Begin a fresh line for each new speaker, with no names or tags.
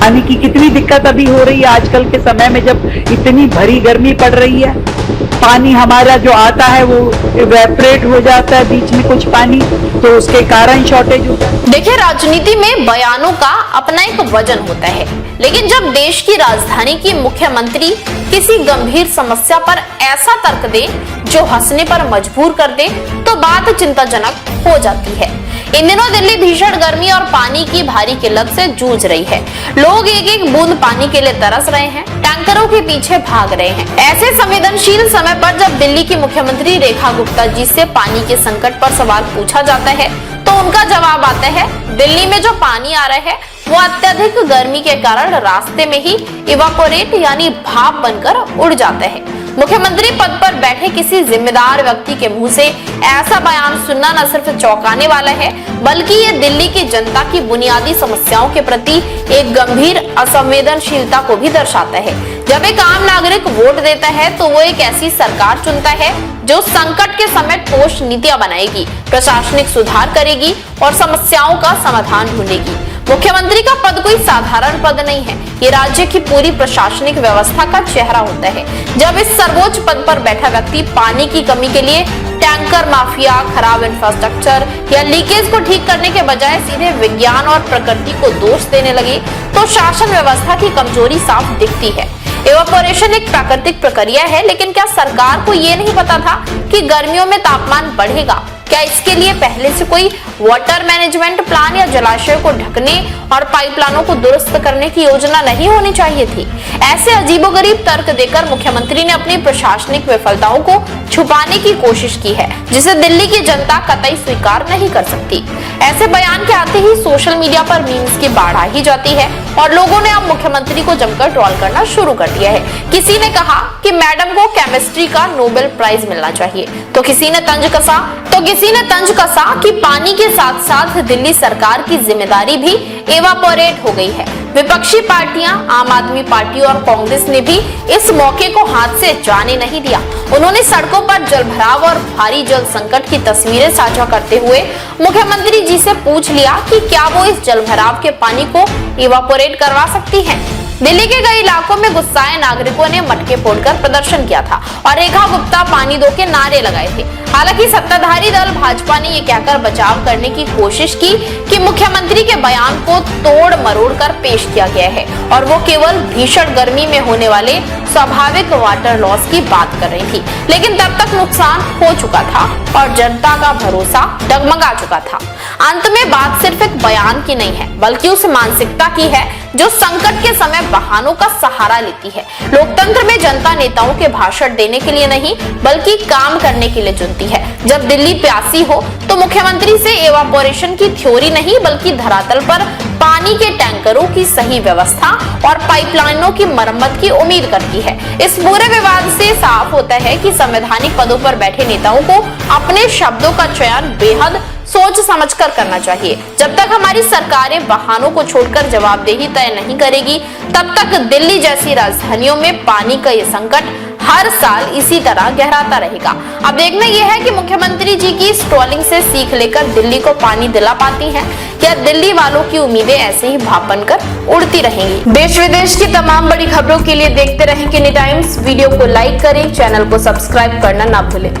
पानी की कितनी दिक्कत अभी हो रही है आजकल के समय में, जब इतनी भरी गर्मी पड़ रही है। पानी हमारा जो आता है वो इवेपोरेट हो जाता है बीच में कुछ पानी, तो उसके कारण शॉर्टेज होता है।
देखिए, राजनीति में बयानों का अपना एक वजन होता है, लेकिन जब देश की राजधानी की मुख्यमंत्री किसी गंभीर समस्या पर ऐसा तर्क दे जो हंसने पर मजबूर कर दे, तो बात चिंताजनक हो जाती है। इन दिनों दिल्ली भीषण गर्मी और पानी की भारी किल्लत से जूझ रही है। लोग एक एक बूंद पानी के लिए तरस रहे हैं, टैंकरों के पीछे भाग रहे हैं। ऐसे संवेदनशील समय पर जब दिल्ली की मुख्यमंत्री रेखा गुप्ता जी से पानी के संकट पर सवाल पूछा जाता है, तो उनका जवाब आता है, दिल्ली में जो पानी आ रहा है वो अत्यधिक गर्मी के कारण रास्ते में ही इवापोरेट यानी भाप बनकर उड़ जाता है। मुख्यमंत्री पद पर बैठे किसी जिम्मेदार व्यक्ति के मुंह से ऐसा बयान सुनना न सिर्फ चौंकाने वाला है, बल्कि ये दिल्ली की जनता की बुनियादी समस्याओं के प्रति एक गंभीर असंवेदनशीलता को भी दर्शाता है। जब एक आम नागरिक वोट देता है तो वो एक ऐसी सरकार चुनता है जो संकट के समय ठोस नीतियां बनाएगी, प्रशासनिक सुधार करेगी और समस्याओं का समाधान ढूंढेगी। मुख्यमंत्री का पद कोई साधारण पद नहीं है, ये राज्य की पूरी प्रशासनिक व्यवस्था का चेहरा होता है। जब इस सर्वोच्च पद पर बैठा व्यक्ति पानी की कमी के लिए टैंकर माफिया, खराब इंफ्रास्ट्रक्चर या लीकेज को ठीक करने के बजाय सीधे विज्ञान और प्रकृति को दोष देने लगे, तो शासन व्यवस्था की कमजोरी साफ दिखती है। इवापोरेशन एक प्राकृतिक प्रक्रिया है, लेकिन क्या सरकार को ये नहीं पता था कि गर्मियों में तापमान बढ़ेगा? क्या इसके लिए पहले से कोई वाटर मैनेजमेंट प्लान या जलाशय को ढकने और पाइपलाइनों को दुरुस्त करने की योजना नहीं होनी चाहिए थी? ऐसे अजीबोगरीब तर्क देकर मुख्यमंत्री ने अपनी प्रशासनिक विफलताओं को छुपाने की कोशिश की है, जिसे दिल्ली की जनता कतई स्वीकार नहीं कर सकती। ऐसे बयान के आते ही सोशल मीडिया पर मीम्स की बाढ़ आ ही जाती है और लोगों ने अब मुख्यमंत्री को जमकर ट्रोल करना शुरू कर दिया है। किसी ने कहा कि मैडम को केमिस्ट्री का नोबेल प्राइज मिलना चाहिए, तो किसी ने तंज कसा कि पानी के साथ साथ दिल्ली सरकार की जिम्मेदारी भी एवापोरेट हो गई है। विपक्षी पार्टियां, आम आदमी पार्टी और कांग्रेस ने भी इस मौके को हाथ से जाने नहीं दिया। उन्होंने सड़कों पर जलभराव और भारी जल संकट की तस्वीरें साझा करते हुए मुख्यमंत्री जी से पूछ लिया कि क्या वो इस जलभराव के पानी को इवापोरेट करवा सकती हैं। दिल्ली के कई इलाकों में गुस्साए नागरिकों ने मटके फोड़कर प्रदर्शन किया था और रेखा गुप्ता पानी दो के नारे लगाए थे। हालांकि सत्ताधारी दल भाजपा ने ये कहकर बचाव करने की कोशिश की कि मुख्यमंत्री के बयान को तोड़ मरोड़ कर पेश किया गया है और वो केवल भीषण गर्मी में होने वाले स्वाभाविक वाटर लॉस की बात कर रही थी। लेकिन तब तक नुकसान हो चुका था और जनता का भरोसा डगमगा चुका था। अंत में बात सिर्फ एक बयान की नहीं है, बल्कि उस मानसिकता की है जो संकट के समय बहानों का सहारा लेती है। लोकतंत्र में जनता नेताओं के भाषण देने के लिए नहीं, बल्कि काम करने के लिए चुनती है। जब दिल्ली प्यासी हो तो मुख्यमंत्री से एवापोरेशन की थ्योरी नहीं, बल्कि धरातल पर पानी के टैंकरों की सही व्यवस्था और पाइपलाइनों की मरम्मत की उम्मीद करती है। इस पूरे विवाद से साफ होता है कि संवैधानिक पदों पर बैठे नेताओं को अपने शब्दों का चयन बेहद सोच समझकर करना चाहिए। जब तक हमारी सरकारें बहानों को छोड़कर जवाबदेही तय नहीं करेगी, तब तक दिल्ली जैसी राजधानियों में पानी का ये संकट हर साल इसी तरह गहराता रहेगा। अब देखना यह है कि मुख्यमंत्री जी की इस ट्रोलिंग से सीख लेकर दिल्ली को पानी दिला पाती हैं या दिल्ली वालों की उम्मीदें ऐसे ही भाप बनकर उड़ती रहेंगी। देश विदेश की तमाम बड़ी खबरों के लिए देखते रहें किनी टाइम्स। वीडियो को लाइक करें, चैनल को सब्सक्राइब करना ना भूलें।